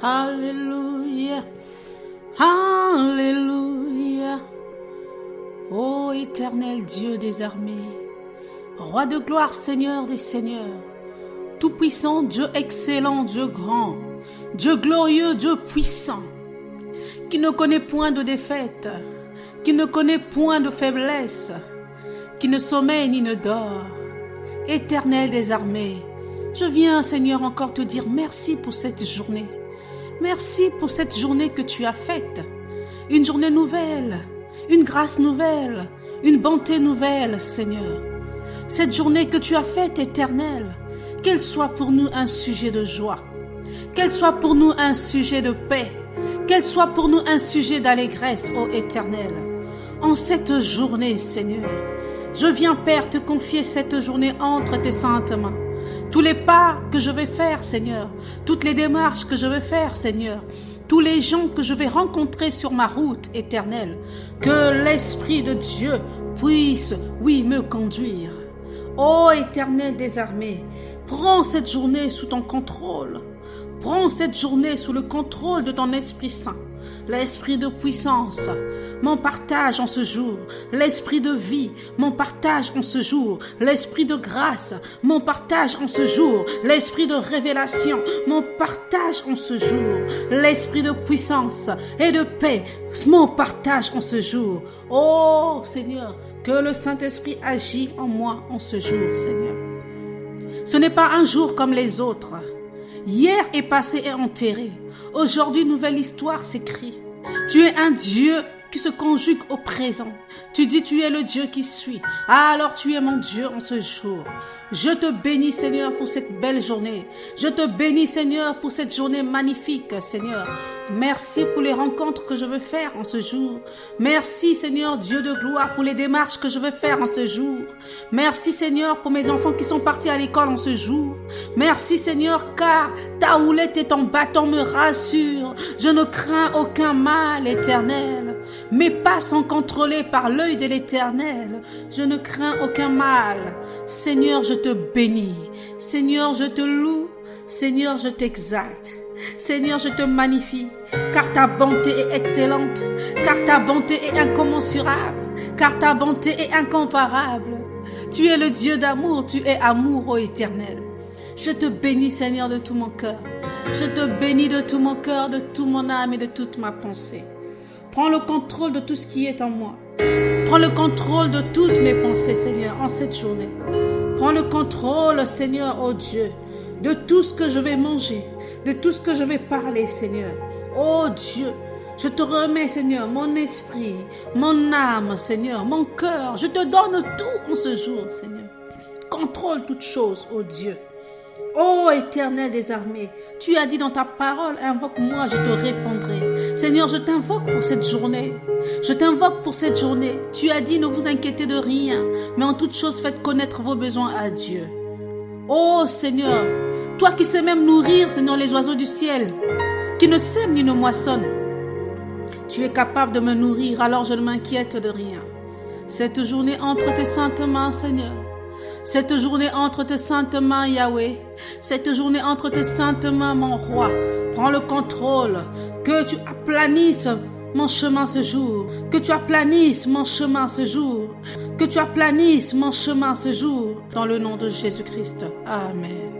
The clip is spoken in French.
Alléluia, Alléluia. Ô éternel Dieu des armées, Roi de gloire, Seigneur des seigneurs, Tout-puissant, Dieu excellent, Dieu grand, Dieu glorieux, Dieu puissant, qui ne connaît point de défaite, qui ne connaît point de faiblesse, qui ne sommeille ni ne dort. Éternel des armées, je viens, Seigneur, encore te dire merci pour cette journée. Merci pour cette journée que tu as faite. Une journée nouvelle, une grâce nouvelle, une bonté nouvelle, Seigneur. Cette journée que tu as faite, Éternel, qu'elle soit pour nous un sujet de joie, qu'elle soit pour nous un sujet de paix, qu'elle soit pour nous un sujet d'allégresse, ô Éternel. En cette journée, Seigneur, je viens, Père, te confier cette journée entre tes saintes mains. Tous les pas que je vais faire, Seigneur, toutes les démarches que je vais faire, Seigneur, tous les gens que je vais rencontrer sur ma route, Éternelle, que l'Esprit de Dieu puisse, oui, me conduire. Ô Éternel des armées, prends cette journée sous ton contrôle. Prends cette journée sous le contrôle de ton Esprit Saint, l'Esprit de puissance, mon partage en ce jour, l'Esprit de vie, mon partage en ce jour, l'Esprit de grâce, mon partage en ce jour, l'Esprit de révélation, mon partage en ce jour, l'Esprit de puissance et de paix, mon partage en ce jour. Oh Seigneur, que le Saint-Esprit agit en moi en ce jour, Seigneur. Ce n'est pas un jour comme les autres. Hier est passé et enterré. Aujourd'hui, nouvelle histoire s'écrit. Tu es un Dieu qui se conjugue au présent. Tu dis tu es le Dieu qui suit. Ah, alors tu es mon Dieu en ce jour. Je te bénis, Seigneur, pour cette belle journée. Je te bénis, Seigneur, pour cette journée magnifique, Seigneur. Merci pour les rencontres que je veux faire en ce jour. Merci, Seigneur, Dieu de gloire, pour les démarches que je veux faire en ce jour. Merci, Seigneur, pour mes enfants qui sont partis à l'école en ce jour. Merci, Seigneur, car ta houlette et ton bâton me rassurent. Je ne crains aucun mal, Éternel. Mes pas sont contrôlés par l'œil de l'Éternel. Je ne crains aucun mal. Seigneur, je te bénis. Seigneur, je te loue. Seigneur, je t'exalte. Seigneur, je te magnifie, car ta bonté est excellente, car ta bonté est incommensurable, car ta bonté est incomparable. Tu es le Dieu d'amour, tu es amour, ô Éternel. Je te bénis, Seigneur, de tout mon cœur. Je te bénis de tout mon cœur, de toute mon âme et de toute ma pensée. Prends le contrôle de tout ce qui est en moi. Prends le contrôle de toutes mes pensées, Seigneur, en cette journée. Prends le contrôle, Seigneur, ô Dieu, de tout ce que je vais manger, de tout ce que je vais parler, Seigneur. Oh Dieu, je te remets, Seigneur, mon esprit, mon âme, Seigneur, mon cœur. Je te donne tout en ce jour, Seigneur. Contrôle toutes choses, oh Dieu. Oh Éternel des armées, tu as dit dans ta parole, invoque-moi, je te répondrai. Seigneur, je t'invoque pour cette journée. Je t'invoque pour cette journée. Tu as dit, ne vous inquiétez de rien, mais en toute chose, faites connaître vos besoins à Dieu. Oh Seigneur, toi qui sais même nourrir, Seigneur, les oiseaux du ciel, qui ne sèment ni ne moissonnent, tu es capable de me nourrir, alors je ne m'inquiète de rien. Cette journée entre tes saintes mains, Seigneur. Cette journée entre tes saintes mains, Yahweh. Cette journée entre tes saintes mains, mon roi. Prends le contrôle, que tu aplanisses mon chemin ce jour, que tu aplanisses mon chemin ce jour, que tu aplanisses mon chemin ce jour, dans le nom de Jésus-Christ. Amen.